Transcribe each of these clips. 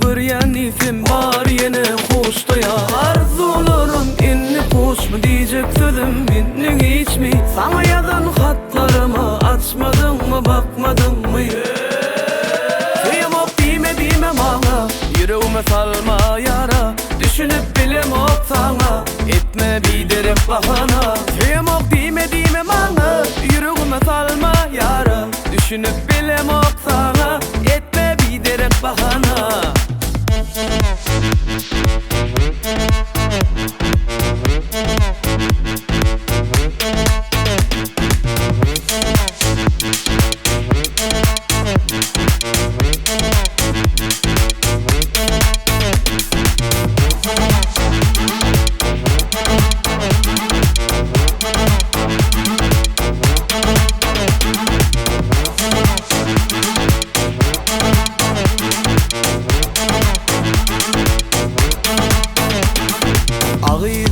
görýän nisim bar ýene hoşdaýa. Arzularym inni hoşmy diýjek sözüm minniň hiçmi. Saňa ýazan hatlaryma açmadyňmy bakmadyňmy? Süýemok diýme maňa, ýüregime salma ýara. Düşünüp bilemok saňa, etme biderek bahana. Süýemok diýme maňa, ýüregime salma ýara. Düşünüp bilemok saňa, etme biderek bahana.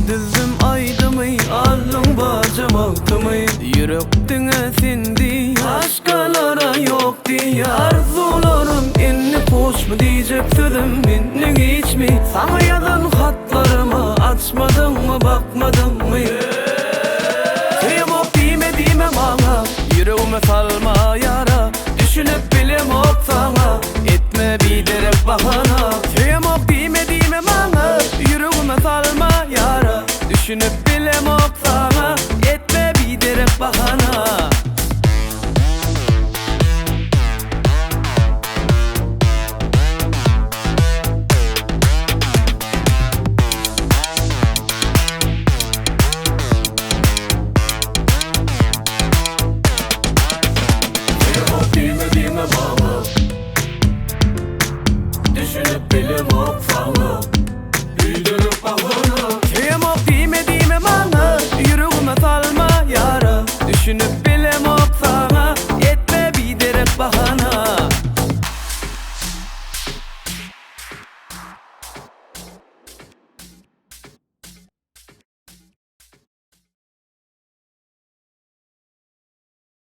Dizim aydymy, allyň bajym agtymy. Yürekdiň esindi, aşkalara ýokdy. Arzularym inni hoşmy diýjek sözüm minniň hiçmi. Saňa ýazan hatlaryma açmadyňmy bakmadyňmy? Süýemok diýme maňa, ýüregime salma ýara. Düşünüp bilemok saňa, etme biderek bahana. Süýemok diýme maňa, ýüregime salma ýara. Düşünüp